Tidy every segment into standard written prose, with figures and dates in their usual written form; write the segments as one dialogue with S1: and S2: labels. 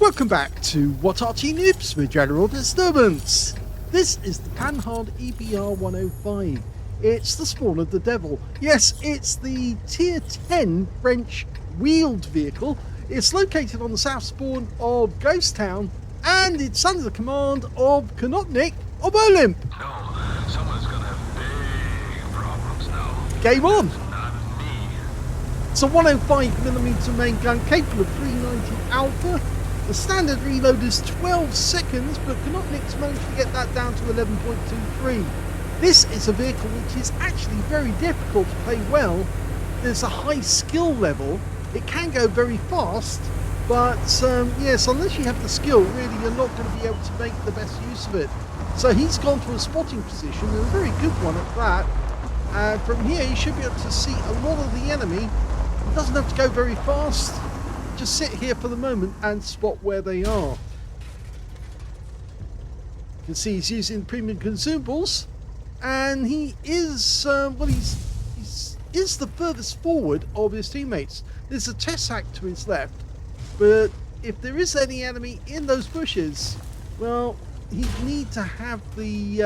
S1: Welcome back to What Arty Noobs with General Disturbance. This is the Panhard EBR 105. It's the spawn of the devil. Yes, it's the tier 10 French wheeled vehicle. It's located on the south spawn of Ghost Town, and it's under the command of Konopnik of OLIMP.
S2: No, someone's gonna have big problems now.
S1: Game on!
S2: Not me.
S1: It's a 105mm main gun capable of 390 alpha. The standard reload is 12 seconds, but Konopnik's managed to get that down to 11.23. This is a vehicle which is actually very difficult to play well. There's a high skill level. It can go very fast, but yes, unless you have the skill, really you're not going to be able to make the best use of it. So he's gone to a spotting position, and a very good one at that. And from here you should be able to see a lot of the enemy. He doesn't have to go very fast. Just sit here for the moment and spot where they are. You can see he's using premium consumables, and he is he's the furthest forward of his teammates. There's a Tessac to his left, but if there is any enemy in those bushes, well, he'd need to have the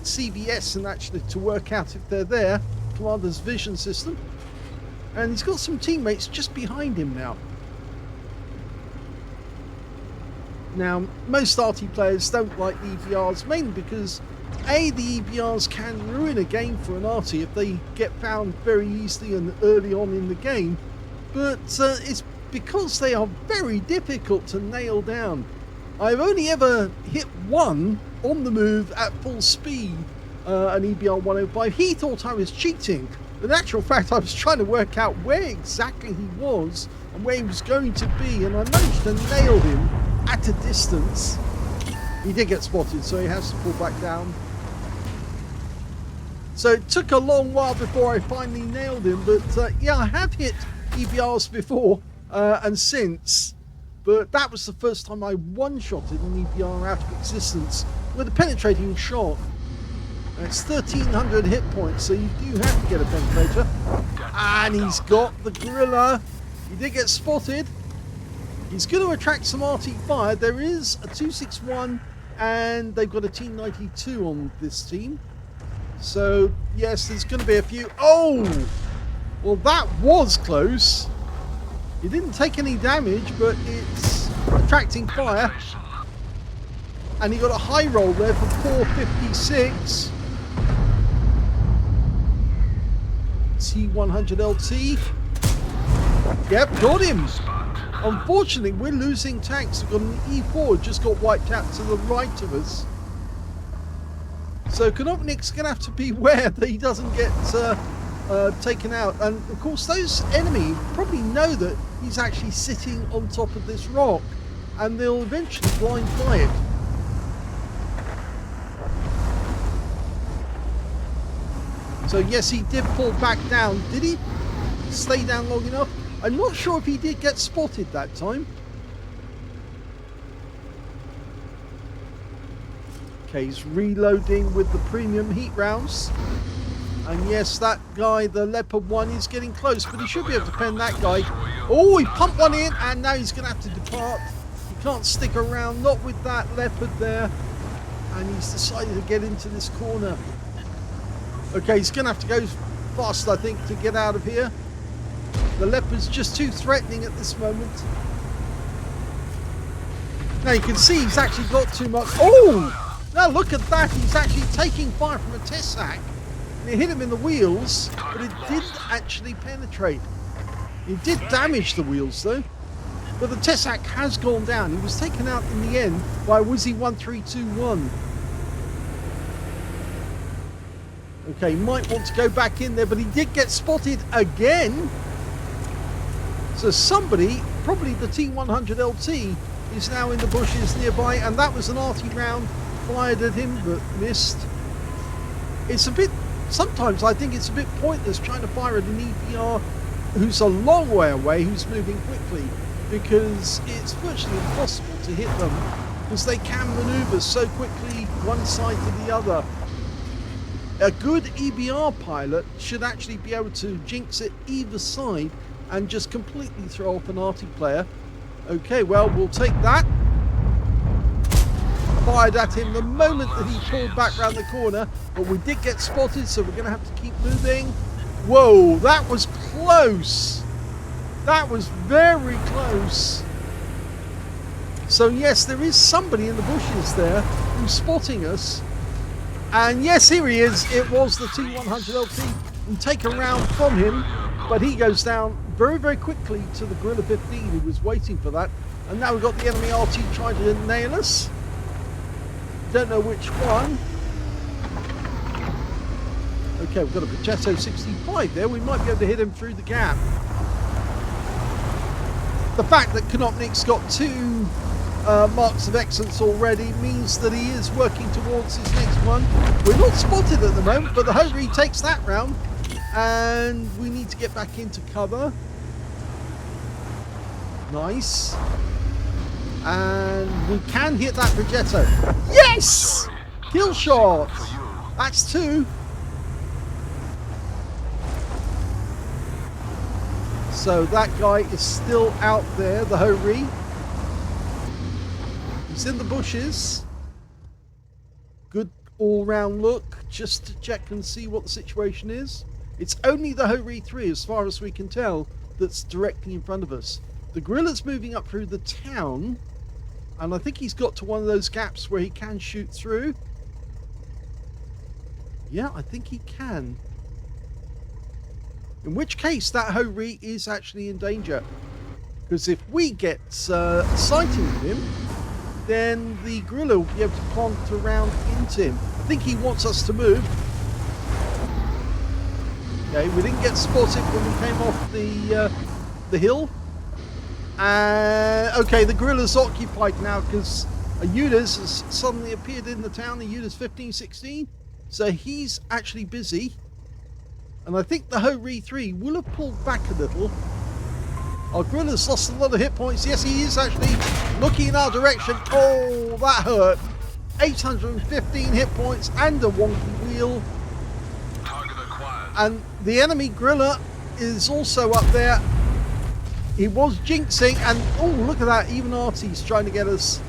S1: CVS and actually to work out if they're there, Commander's vision system. And he's got some teammates just behind him now. Now, most Arty players don't like the EBRs, mainly because A, the EBRs can ruin a game for an Arty if they get found very easily and early on in the game, but it's because they are very difficult to nail down. I've only ever hit one on the move at full speed, an EBR 105. He thought I was cheating. In actual fact, I was trying to work out where exactly he was and where he was going to be, and I managed to nail him at a distance. He did get spotted, so he has to pull back down. So it took a long while before I finally nailed him, but yeah, I have hit EBRs before and since, but that was the first time I one-shotted an EBR out of existence with a penetrating shot. It's 1300 hit points, so you do have to get a penetrator. And he's got the gorilla. He did get spotted. He's going to attract some Arty fire. There is a 261, and they've got a T92 on this team. So, yes, there's going to be a few. Oh! Well, that was close. He didn't take any damage, but it's attracting fire. And he got a high roll there for 456. T100 LT. Yep, got him. Unfortunately, we're losing tanks. We've got an E4 just got wiped out to the right of us. So Konopnik's going to have to beware that he doesn't get taken out. And of course, those enemy probably know that he's actually sitting on top of this rock, and they'll eventually blind fly it. So yes, he did pull back down. Did he stay down long enough? I'm not sure if he did get spotted that time. Okay, he's reloading with the premium heat rounds. And yes, that guy, the Leopard 1, is getting close, but he should be able to pen that guy. Oh, he pumped one in, and now he's going to have to depart. He can't stick around, not with that Leopard there. And he's decided to get into this corner. Okay, he's going to have to go fast, I think, to get out of here. The Leopard's just too threatening at this moment. Now you can see he's actually got too much. Oh! Now look at that. He's actually taking fire from a Tessac. And it hit him in the wheels, but it didn't actually penetrate. It did damage the wheels, though. But the Tessac has gone down. He was taken out in the end by Wizzy 1321. Okay, might want to go back in there, but he did get spotted again. So somebody, probably the T100 LT, is now in the bushes nearby, and that was an Arty round fired at him, but missed. It's a bit, sometimes I think it's a bit pointless trying to fire at an EBR who's a long way away, who's moving quickly, because it's virtually impossible to hit them, because they can maneuver so quickly one side to the other. A good EBR pilot should actually be able to jinx it either side and just completely throw off an Arty player. Okay, well, we'll take that. Fired at him the moment that he pulled back round the corner, but we did get spotted, so we're going to have to keep moving. Whoa, that was close. That was very close. So yes, there is somebody in the bushes there who's spotting us. And yes, here he is. It was the T100 LT. We take a round from him, but he goes down very, very quickly to the Gorilla 15 who was waiting for that. And now we've got the enemy RT trying to nail us. Don't know which one. Okay, we've got a Progetto 65 there. We might be able to hit him through the gap. The fact that Konopnik's got 2 marks of excellence already means that he is working towards his next one. We're not spotted at the moment, but the Hungary takes that round, and we need to get back into cover. Nice. And we can hit that Progetto. Yes! Kill shot! That's 2. So that guy is still out there, the Hori. He's in the bushes. Good all-round look, just to check and see what the situation is. It's only the Hori 3, as far as we can tell, that's directly in front of us. The Gorilla's moving up through the town, and I think he's got to one of those gaps where he can shoot through. Yeah, I think he can. In which case, that Hori is actually in danger. Because if we get sighting of him, then the Gorilla will be able to plant around into him. I think he wants us to move. Okay, we didn't get spotted when we came off the hill. Okay, the Gorilla's occupied now because a UDAS has suddenly appeared in the town, the UDAS 1516. So he's actually busy. And I think the Hori 3 will have pulled back a little. Our Gorilla's lost a lot of hit points. Yes, he is actually looking in our direction. Oh, that hurt. 815 hit points and a wonky wheel.
S2: Target acquired.
S1: And the enemy Gorilla is also up there. He was jinxing, and oh, look at that. Even Arty's trying to get us,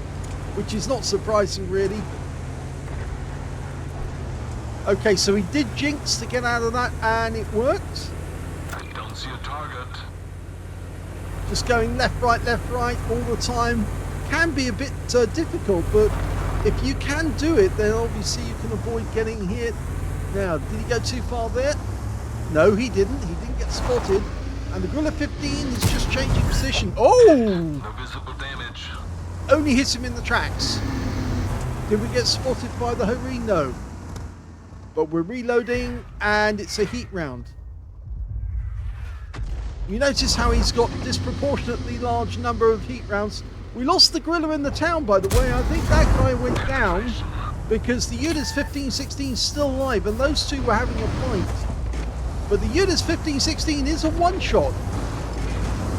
S1: which is not surprising, really. Okay, so he did jinx to get out of that, and it worked.
S2: I don't see a target.
S1: Just going left, right all the time can be a bit difficult, but if you can do it, then obviously you can avoid getting hit. Now, did he go too far there? No, he didn't. He didn't get spotted. And the Gorilla 15 is just changing position. Oh!
S2: No visible damage.
S1: Only hits him in the tracks. Did we get spotted by the Hori? No. But we're reloading, and it's a heat round. You notice how he's got disproportionately large number of heat rounds. We lost the Gorilla in the town, by the way. I think that guy went down because the UDAS 1516 is still alive, and those two were having a fight. But the UDAS 1516 is a one-shot.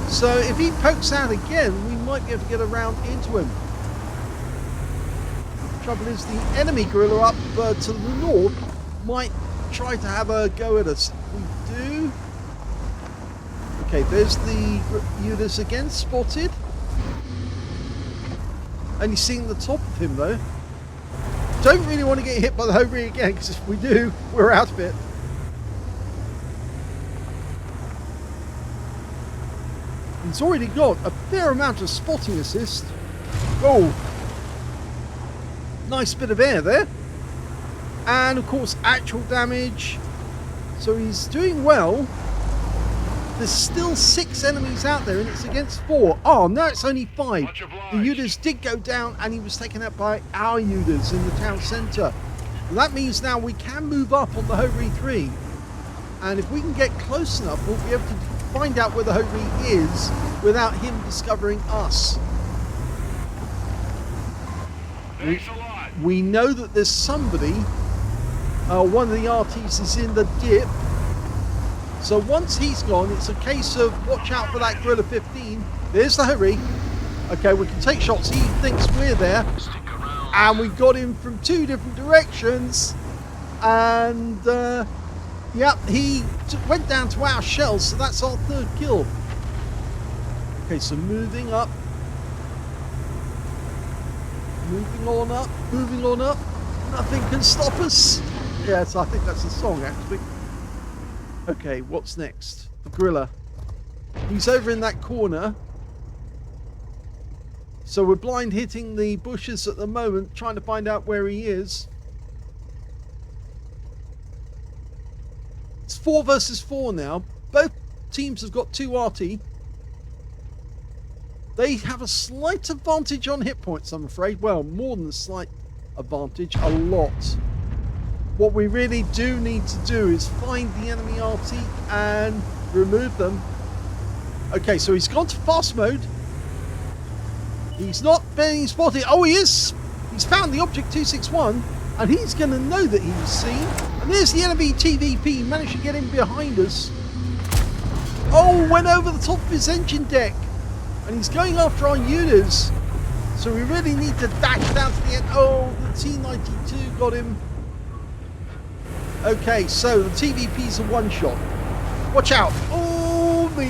S1: So if he pokes out again, we might be able to get around into him. Trouble is, the enemy Gorilla up to the north might try to have a go at us. We do. Okay, there's the UDAS again, spotted. Only seeing the top of him, though. Don't really want to get hit by the Hori again, because if we do, we're out of it. He's already got a fair amount of spotting assist. Oh! Nice bit of air there. And, of course, actual damage. So he's doing well. There's still 6 enemies out there, and it's against 4. Oh, no, it's only 5. The UDAS did go down, and he was taken out by our UDAS in the town centre. And that means now we can move up on the Hori 3. And if we can get close enough, we'll be able to find out where the Hori is without him discovering us. We know that there's somebody. One of the RTs is in the dip. So once he's gone, it's a case of watch out for that Gorilla 15. There's the Hori. Okay, we can take shots. He thinks we're there. And we got him from 2 different directions. And, yep, he went down to our shells, so that's our 3rd kill. Okay, so moving up. Moving on up, moving on up. Nothing can stop us. Yes, I think that's a song, actually. Okay, what's next? The gorilla. He's over in that corner. So we're blind hitting the bushes at the moment, trying to find out where he is. It's 4 versus 4 now. Both teams have got 2 Arty. They have a slight advantage on hit points, I'm afraid. Well, more than a slight advantage, a lot. What we really do need to do is find the enemy Arty and remove them. Okay, so he's gone to fast mode. He's not being spotted. Oh, he is. He's found the object 261, and he's going to know that he was seen. And there's the enemy TVP. Managed to get him behind us. Oh, went over the top of his engine deck. And he's going after our units. So we really need to dash down to the end. Oh, the T-92 got him. Okay, so the TVP's a one-shot. Watch out. Oh, me.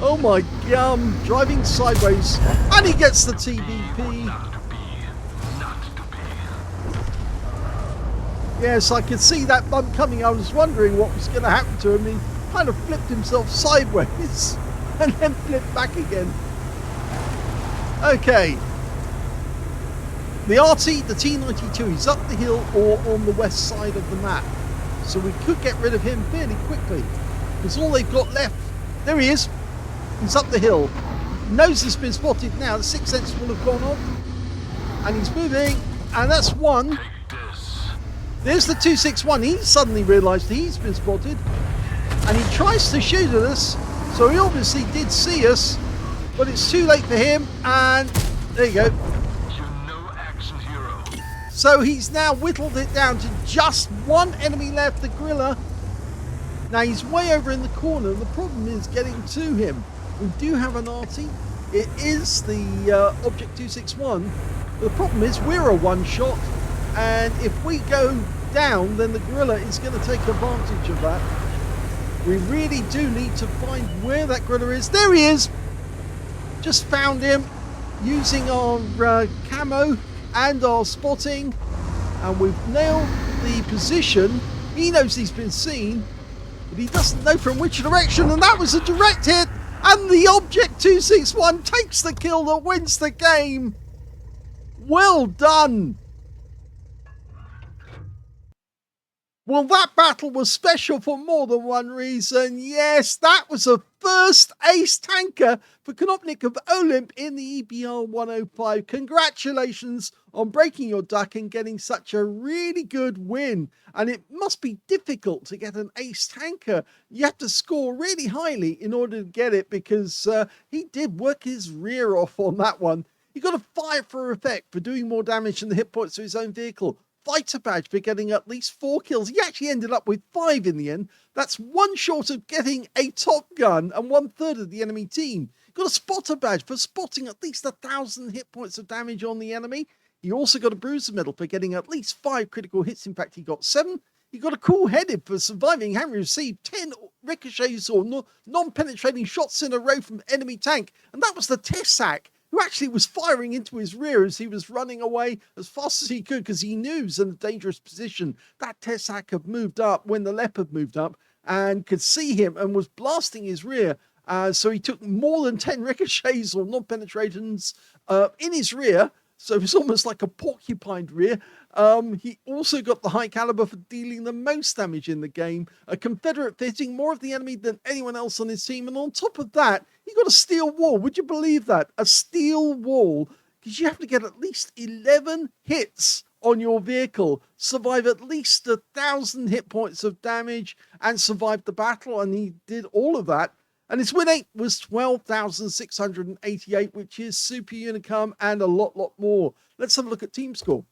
S1: Oh, my gum. Driving sideways. And he gets the TVP. Yes, I could see that bump coming. I was wondering what was going to happen to him. He kind of flipped himself sideways. And then flip back again. Okay. The Arty, the T-92, he's up the hill or on the west side of the map. So we could get rid of him fairly quickly. Because all they've got left... There he is. He's up the hill. He knows he's been spotted now. The 6th sense will have gone off. And he's moving. And that's one. There's the 261. He suddenly realised he's been spotted. And he tries to shoot at us. So he obviously did see us, but it's too late for him, and there you go. So he's now whittled it down to just one enemy left, the gorilla. Now he's way over in the corner. The problem is getting to him. We do have an Arty. It is the Object 261. The problem is we're a one-shot, and if we go down, then the gorilla is going to take advantage of that. We really do need to find where that gorilla is. There he is! Just found him using our camo and our spotting. And we've nailed the position. He knows he's been seen, but he doesn't know from which direction. And that was a direct hit. And the Object 261 takes the kill that wins the game. Well done! Well, that battle was special for more than one reason. Yes, that was the first ace tanker for Konopnik of OLIMP in the EBR 105. Congratulations on breaking your duck and getting such a really good win. And it must be difficult to get an ace tanker. You have to score really highly in order to get it, because he did work his rear off on that one. He got a 5 for effect for doing more damage than the hit points to his own vehicle. Fighter badge for getting at least 4 kills. He actually ended up with 5 in the end. That's one short of getting a top gun and 1/3 of the enemy team. Got a spotter badge for spotting at least 1,000 hit points of damage on the enemy. He also got a bruiser medal for getting at least 5 critical hits. In fact, he got 7. He got a cool headed for surviving having received 10 ricochets or non-penetrating shots in a row from enemy tank. And that was the Tessac, who actually was firing into his rear as he was running away as fast as he could, because he knew he was in a dangerous position. That Tessac had moved up when the Leopard moved up and could see him and was blasting his rear. So he took more than 10 ricochets or non-penetrations in his rear. So it was almost like a porcupine rear. He also got the high caliber for dealing the most damage in the game. A Confederate hitting more of the enemy than anyone else on his team. And on top of that, he got a steel wall. Would you believe that? A steel wall. Because you have to get at least 11 hits on your vehicle, survive at least 1,000 hit points of damage, and survive the battle. And he did all of that. And his win rate was 12,688, which is super unicum and a lot more. Let's have a look at team score.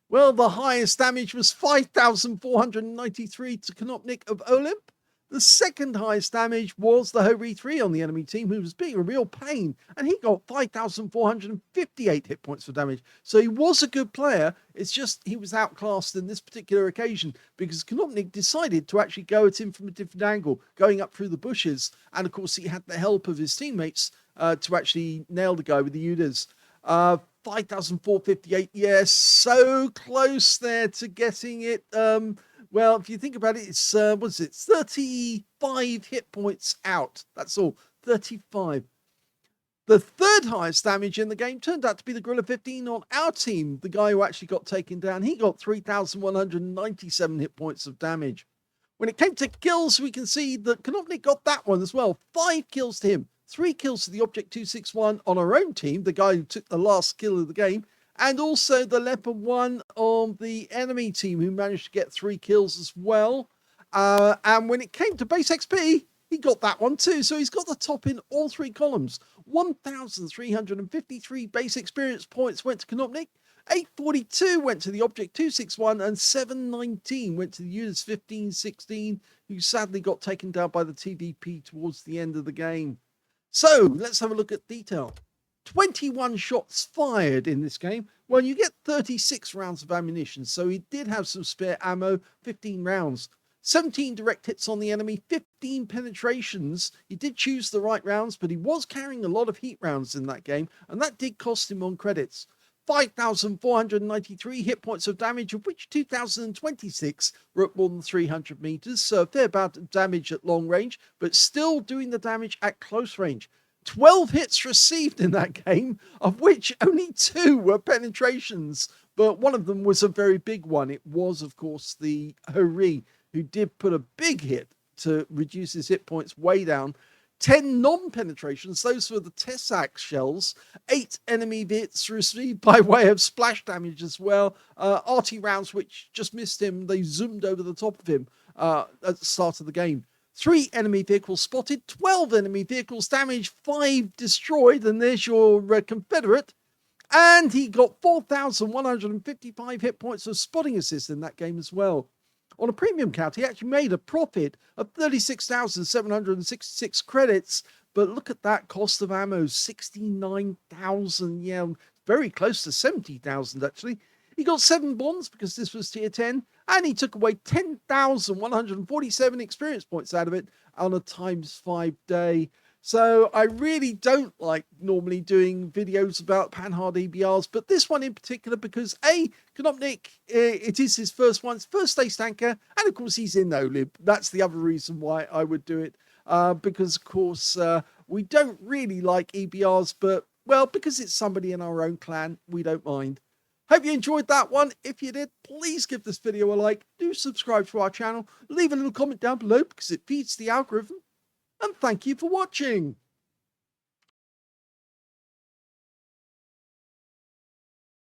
S1: Well, the highest damage was 5,493 to Konopnik of OLIMP. The second highest damage was the Hobry 3 on the enemy team, who was being a real pain, and he got 5,458 hit points for damage. So he was a good player. It's just he was outclassed in this particular occasion because Konopnik decided to actually go at him from a different angle, going up through the bushes. And of course, he had the help of his teammates to actually nail the guy with the UDAs. 5,458. Yes, so close there to getting it. Well, if you think about it, it's, what's it? 35 hit points out. That's all. 35. The third highest damage in the game turned out to be the Gorilla 15 on our team. The guy who actually got taken down, he got 3,197 hit points of damage. When it came to kills, we can see that Konopnik got that one as well. 5 kills to him. 3 kills to the Object 261 on our own team, the guy who took the last kill of the game. And also the Leopard 1 on the enemy team, who managed to get 3 kills as well. And when it came to base XP, he got that one too. So he's got the top in all 3 columns. 1,353 base experience points went to Konopnik. 842 went to the Object 261 and 719 went to the Units 1516, who sadly got taken down by the TVP towards the end of the game. So let's have a look at detail. 21 shots fired in this game. Well, you get 36 rounds of ammunition, so he did have some spare ammo, 15 rounds. 17 direct hits on the enemy, 15 penetrations. He did choose the right rounds, but he was carrying a lot of heat rounds in that game, and that did cost him on credits. 5,493 hit points of damage, of which 2,026 were at more than 300 meters, so a fair amount of damage at long range, but still doing the damage at close range. 12 hits received in that game, of which only 2 were penetrations, but one of them was a very big one. It was, of course, the Arty, who did put a big hit to reduce his hit points way down. 10 non-penetrations, those were the Tessac shells. 8 enemy hits received by way of splash damage as well. Arty rounds which just missed him, they zoomed over the top of him at the start of the game. 3 enemy vehicles spotted, 12 enemy vehicles damaged, 5 destroyed, and there's your Confederate. And he got 4,155 hit points of spotting assist in that game as well. On a premium count, he actually made a profit of 36,766 credits, but look at that cost of ammo, 69,000, yeah, very close to 70,000 actually. He got 7 bonds because this was tier 10, and he took away 10,147 experience points out of it on a ×5 day. So I really don't like normally doing videos about Panhard EBRs, but this one in particular because A, Konopnik, it is his first one, it's first ace tanker, and of course he's in OLIMP. That's the other reason why I would do it, because of course we don't really like EBRs, but well, because it's somebody in our own clan, we don't mind. Hope you enjoyed that one. If you did, please give this video a like, do subscribe to our channel, leave a little comment down below because it feeds the algorithm. And thank you for watching.